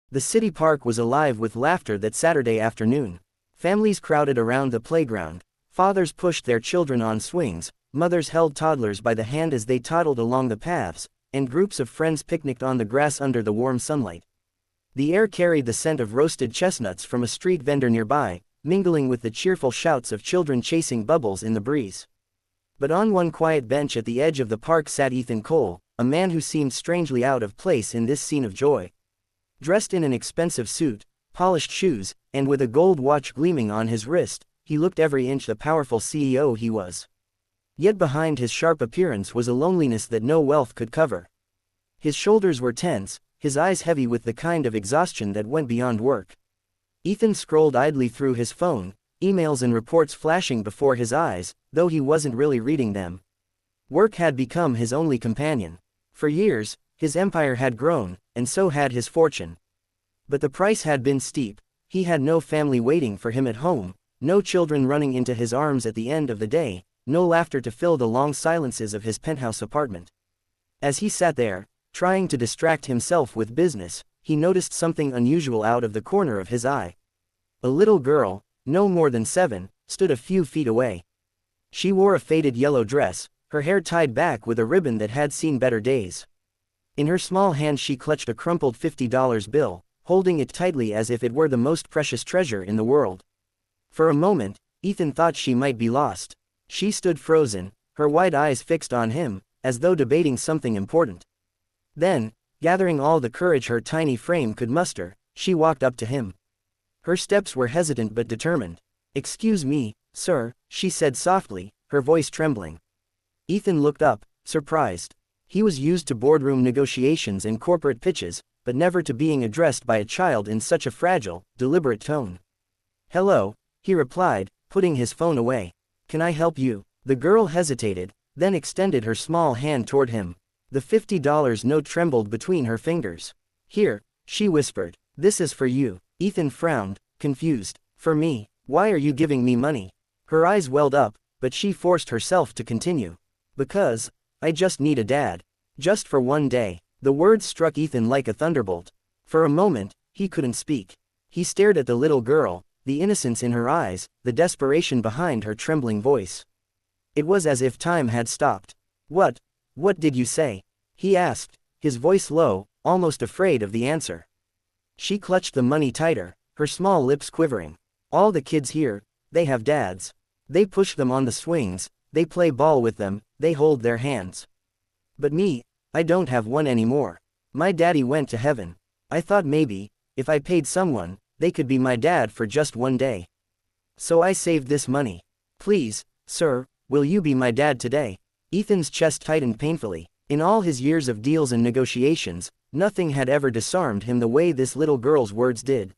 The city park was alive with laughter that Saturday afternoon. Families crowded around the playground. Fathers pushed their children on swings, mothers held toddlers by the hand as they toddled along the paths, and groups of friends picnicked on the grass under the warm sunlight. The air carried the scent of roasted chestnuts from a street vendor nearby, mingling with the cheerful shouts of children chasing bubbles in the breeze. But on one quiet bench at the edge of the park sat Ethan Cole, a man who seemed strangely out of place in this scene of joy. Dressed in an expensive suit, polished shoes, and with a gold watch gleaming on his wrist, he looked every inch the powerful CEO he was. Yet behind his sharp appearance was a loneliness that no wealth could cover. His shoulders were tense, his eyes heavy with the kind of exhaustion that went beyond work. Ethan scrolled idly through his phone, emails and reports flashing before his eyes, though he wasn't really reading them. Work had become his only companion. For years, his empire had grown, and so had his fortune. But the price had been steep. He had no family waiting for him at home, no children running into his arms at the end of the day, no laughter to fill the long silences of his penthouse apartment. As he sat there, trying to distract himself with business, he noticed something unusual out of the corner of his eye. A little girl, no more than 7, stood a few feet away. She wore a faded yellow dress, her hair tied back with a ribbon that had seen better days. In her small hand she clutched a crumpled $50 bill, holding it tightly as if it were the most precious treasure in the world. For a moment, Ethan thought she might be lost. She stood frozen, her wide eyes fixed on him, as though debating something important. Then, gathering all the courage her tiny frame could muster, she walked up to him. Her steps were hesitant but determined. "Excuse me, sir," she said softly, her voice trembling. Ethan looked up, surprised. He was used to boardroom negotiations and corporate pitches, but never to being addressed by a child in such a fragile, deliberate tone. "Hello," he replied, putting his phone away. "Can I help you?" The girl hesitated, then extended her small hand toward him. The $50 note trembled between her fingers. "Here," she whispered. "This is for you." Ethan frowned, confused. "For me? Why are you giving me money?" Her eyes welled up, but she forced herself to continue. "Because I just need a dad. Just for one day." The words struck Ethan like a thunderbolt. For a moment, he couldn't speak. He stared at the little girl, the innocence in her eyes, the desperation behind her trembling voice. It was as if time had stopped. What did you say?" he asked, his voice low, almost afraid of the answer. She clutched the money tighter, her small lips quivering. "All the kids here, they have dads. They push them on the swings, they play ball with them, they hold their hands. But me, I don't have one anymore. My daddy went to heaven. I thought maybe, if I paid someone, they could be my dad for just one day. So I saved this money. Please, sir, will you be my dad today?" Ethan's chest tightened painfully. In all his years of deals and negotiations, nothing had ever disarmed him the way this little girl's words did.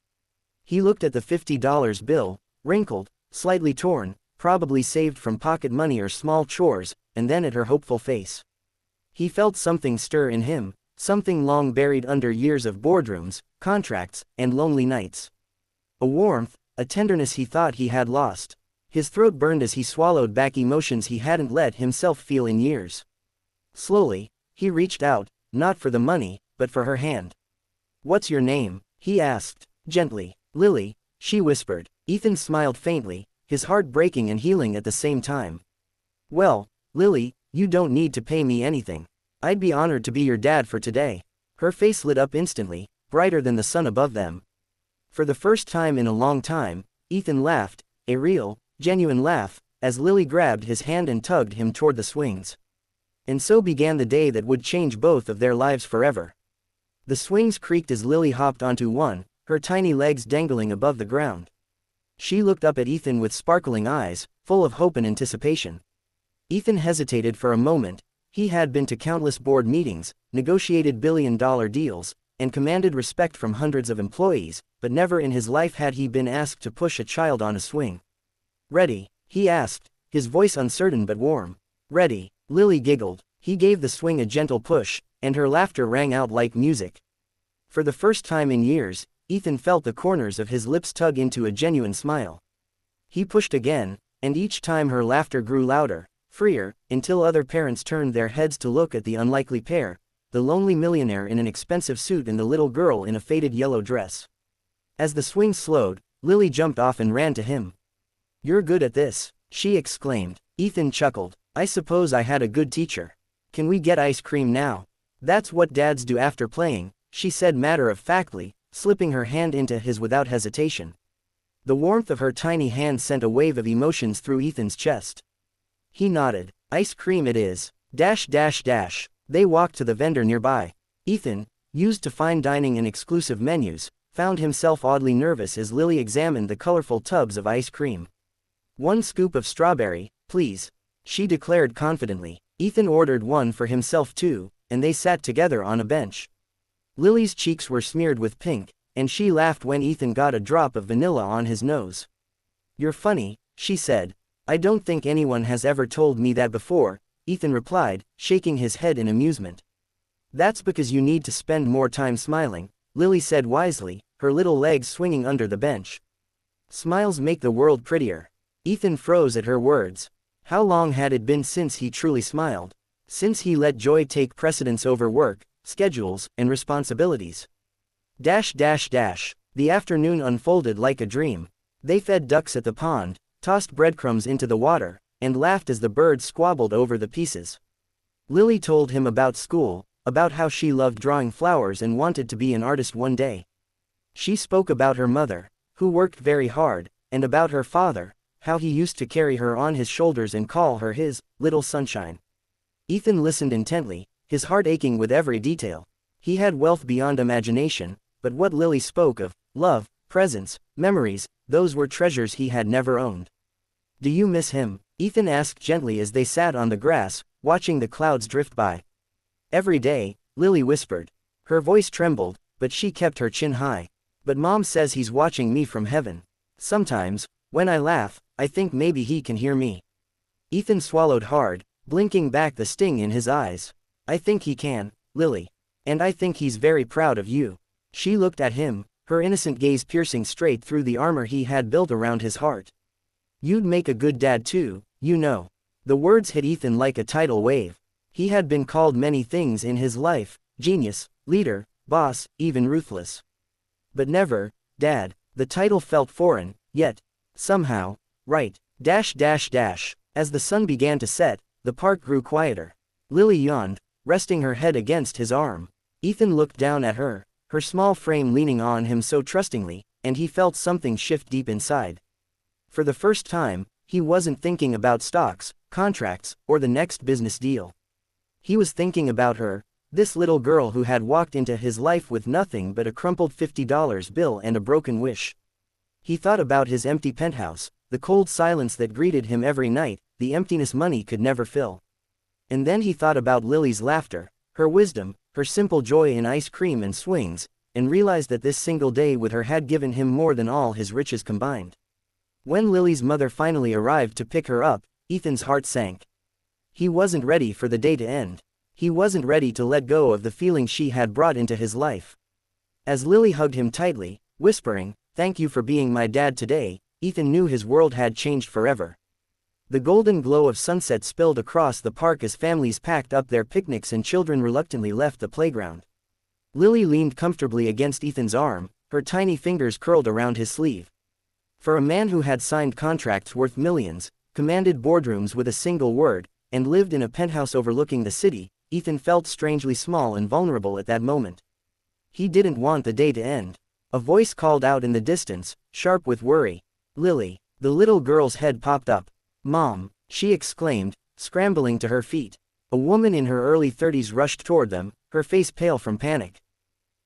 He looked at the $50 bill, wrinkled, slightly torn, probably saved from pocket money or small chores, and then at her hopeful face. He felt something stir in him, something long buried under years of boardrooms, contracts, and lonely nights. A warmth, a tenderness he thought he had lost. His throat burned as he swallowed back emotions he hadn't let himself feel in years. Slowly, he reached out, not for the money, but for her hand. "What's your name?" he asked, gently. "Lily," she whispered. Ethan smiled faintly, his heart breaking and healing at the same time. "Well, Lily, you don't need to pay me anything. I'd be honored to be your dad for today." Her face lit up instantly, brighter than the sun above them. For the first time in a long time, Ethan laughed, a real, genuine laugh, as Lily grabbed his hand and tugged him toward the swings. And so began the day that would change both of their lives forever. The swings creaked as Lily hopped onto one, her tiny legs dangling above the ground. She looked up at Ethan with sparkling eyes, full of hope and anticipation. Ethan hesitated for a moment. He had been to countless board meetings, negotiated billion-dollar deals, and commanded respect from hundreds of employees, but never in his life had he been asked to push a child on a swing. "Ready?" he asked, his voice uncertain but warm. "Ready," Lily giggled. He gave the swing a gentle push, and her laughter rang out like music. For the first time in years, Ethan felt the corners of his lips tug into a genuine smile. He pushed again, and each time her laughter grew louder, freer, until other parents turned their heads to look at the unlikely pair, the lonely millionaire in an expensive suit and the little girl in a faded yellow dress. As the swing slowed, Lily jumped off and ran to him. "You're good at this," she exclaimed. Ethan chuckled. "I suppose I had a good teacher. Can we get ice cream now?" "That's what dads do after playing," she said matter-of-factly, slipping her hand into his without hesitation. The warmth of her tiny hand sent a wave of emotions through Ethan's chest. He nodded. "Ice cream it is. Dash dash dash." They walked to the vendor nearby. Ethan, used to fine dining and exclusive menus, found himself oddly nervous as Lily examined the colorful tubs of ice cream. "1 scoop of strawberry, please," she declared confidently. Ethan ordered one for himself too, and they sat together on a bench. Lily's cheeks were smeared with pink, and she laughed when Ethan got a drop of vanilla on his nose. "You're funny," she said. "I don't think anyone has ever told me that before," Ethan replied, shaking his head in amusement. "That's because you need to spend more time smiling," Lily said wisely, her little legs swinging under the bench. "Smiles make the world prettier." Ethan froze at her words. How long had it been since he truly smiled? Since he let joy take precedence over work, schedules, and responsibilities. Dash dash dash. The afternoon unfolded like a dream. They fed ducks at the pond, tossed breadcrumbs into the water, and laughed as the birds squabbled over the pieces. Lily told him about school, about how she loved drawing flowers and wanted to be an artist one day. She spoke about her mother, who worked very hard, and about her father, how he used to carry her on his shoulders and call her his little sunshine. Ethan listened intently, his heart aching with every detail. He had wealth beyond imagination, but what Lily spoke of, love, presents, memories, those were treasures he had never owned. "Do you miss him?" Ethan asked gently as they sat on the grass, watching the clouds drift by. "Every day," Lily whispered. Her voice trembled, but she kept her chin high. "But Mom says he's watching me from heaven. Sometimes, when I laugh, I think maybe he can hear me." Ethan swallowed hard, blinking back the sting in his eyes. "I think he can, Lily. And I think he's very proud of you." She looked at him, her innocent gaze piercing straight through the armor he had built around his heart. "You'd make a good dad too, you know." The words hit Ethan like a tidal wave. He had been called many things in his life: genius, leader, boss, even ruthless. But never, dad. The title felt foreign, yet, somehow, right. Dash dash dash. As the sun began to set, the park grew quieter. Lily yawned, resting her head against his arm. Ethan looked down at her, her small frame leaning on him so trustingly, and he felt something shift deep inside. For the first time, he wasn't thinking about stocks, contracts, or the next business deal. He was thinking about her, this little girl who had walked into his life with nothing but a crumpled $50 bill and a broken wish. He thought about his empty penthouse, the cold silence that greeted him every night, the emptiness money could never fill. And then he thought about Lily's laughter, her wisdom, her simple joy in ice cream and swings, and realized that this single day with her had given him more than all his riches combined. When Lily's mother finally arrived to pick her up, Ethan's heart sank. He wasn't ready for the day to end. He wasn't ready to let go of the feeling she had brought into his life. As Lily hugged him tightly, whispering, "Thank you for being my dad today," Ethan knew his world had changed forever. The golden glow of sunset spilled across the park as families packed up their picnics and children reluctantly left the playground. Lily leaned comfortably against Ethan's arm, her tiny fingers curled around his sleeve. For a man who had signed contracts worth millions, commanded boardrooms with a single word, and lived in a penthouse overlooking the city, Ethan felt strangely small and vulnerable at that moment. He didn't want the day to end. A voice called out in the distance, sharp with worry. "Lily." The little girl's head popped up. "Mom," she exclaimed, scrambling to her feet. A woman in her early 30s rushed toward them, her face pale from panic.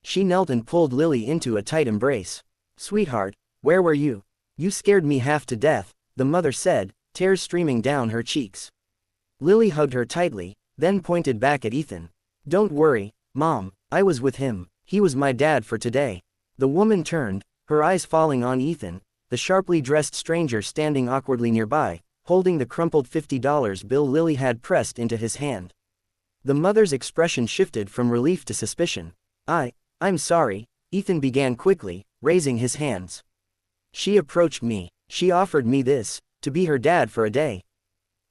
She knelt and pulled Lily into a tight embrace. "Sweetheart, where were you? You scared me half to death," the mother said, tears streaming down her cheeks. Lily hugged her tightly, then pointed back at Ethan. "Don't worry, Mom, I was with him. He was my dad for today." The woman turned, her eyes falling on Ethan, the sharply dressed stranger standing awkwardly nearby, holding the crumpled $50 bill Lily had pressed into his hand. The mother's expression shifted from relief to suspicion. I'm sorry," Ethan began quickly, raising his hands. "She approached me. She offered me this, to be her dad for a day.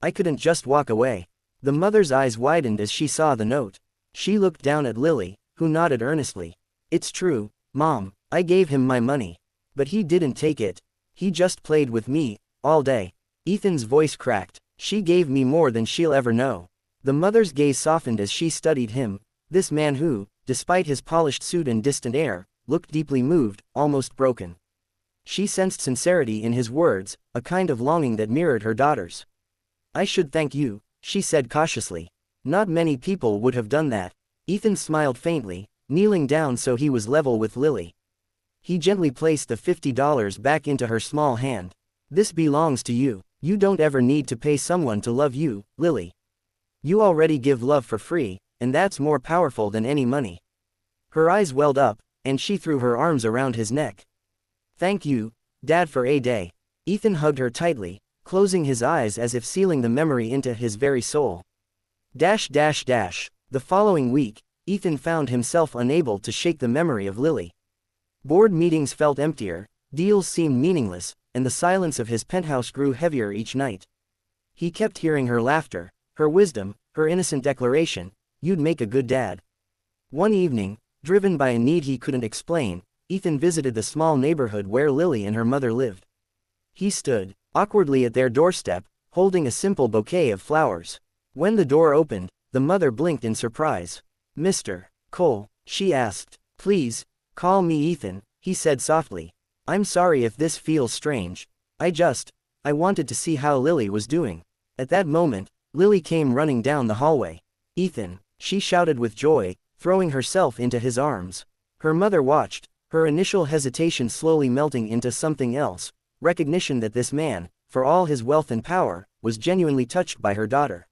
I couldn't just walk away." The mother's eyes widened as she saw the note. She looked down at Lily, who nodded earnestly. It's true, Mom, I gave him my money. But he didn't take it. He just played with me, all day. Ethan's voice cracked. She gave me more than she'll ever know. The mother's gaze softened as she studied him, this man who, despite his polished suit and distant air, looked deeply moved, almost broken. She sensed sincerity in his words, a kind of longing that mirrored her daughter's. I should thank you, she said cautiously. Not many people would have done that. Ethan smiled faintly, kneeling down so he was level with Lily. He gently placed the $50 back into her small hand. This belongs to you. You don't ever need to pay someone to love you, Lily. You already give love for free, and that's more powerful than any money. Her eyes welled up, and she threw her arms around his neck. Thank you, Dad, for a day. Ethan hugged her tightly, closing his eyes as if sealing the memory into his very soul. The following week, Ethan found himself unable to shake the memory of Lily. Board meetings felt emptier, deals seemed meaningless, and the silence of his penthouse grew heavier each night. He kept hearing her laughter, her wisdom, her innocent declaration, "You'd make a good dad." One evening, driven by a need he couldn't explain, Ethan visited the small neighborhood where Lily and her mother lived. He stood, awkwardly at their doorstep, holding a simple bouquet of flowers. When the door opened, the mother blinked in surprise. "Mr. Cole," she asked. "Please, call me Ethan," he said softly. "I'm sorry if this feels strange. I wanted to see how Lily was doing." At that moment, Lily came running down the hallway. "Ethan," she shouted with joy, throwing herself into his arms. Her mother watched, her initial hesitation slowly melting into something else, recognition that this man, for all his wealth and power, was genuinely touched by her daughter.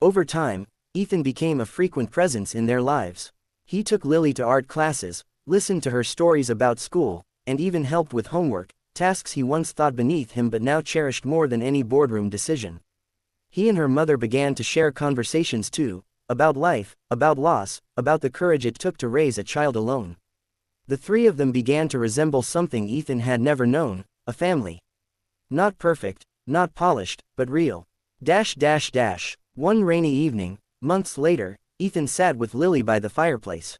Over time, Ethan became a frequent presence in their lives. He took Lily to art classes, listened to her stories about school, and even helped with homework, tasks he once thought beneath him but now cherished more than any boardroom decision. He and her mother began to share conversations too, about life, about loss, about the courage it took to raise a child alone. The three of them began to resemble something Ethan had never known, a family. Not perfect, not polished, but real. One rainy evening, months later, Ethan sat with Lily by the fireplace.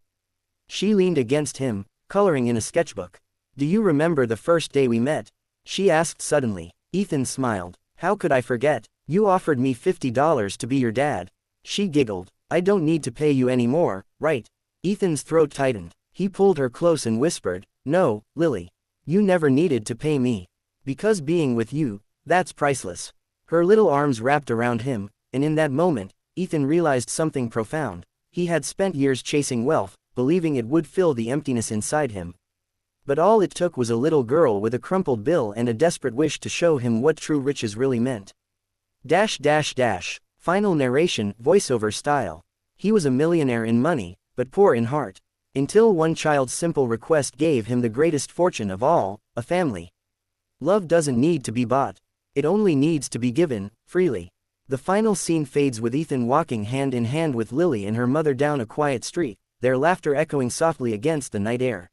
She leaned against him, coloring in a sketchbook. "Do you remember the first day we met?" she asked suddenly. Ethan smiled. "How could I forget? You offered me $50 to be your dad." She giggled. "I don't need to pay you anymore, right?" Ethan's throat tightened. He pulled her close and whispered, "No, Lily. You never needed to pay me. Because being with you, that's priceless." Her little arms wrapped around him, and in that moment, Ethan realized something profound. He had spent years chasing wealth, believing it would fill the emptiness inside him. But all it took was a little girl with a crumpled bill and a desperate wish to show him what true riches really meant. Final narration, voiceover style. He was a millionaire in money, but poor in heart. Until one child's simple request gave him the greatest fortune of all, a family. Love doesn't need to be bought. It only needs to be given, freely. The final scene fades with Ethan walking hand in hand with Lily and her mother down a quiet street, their laughter echoing softly against the night air.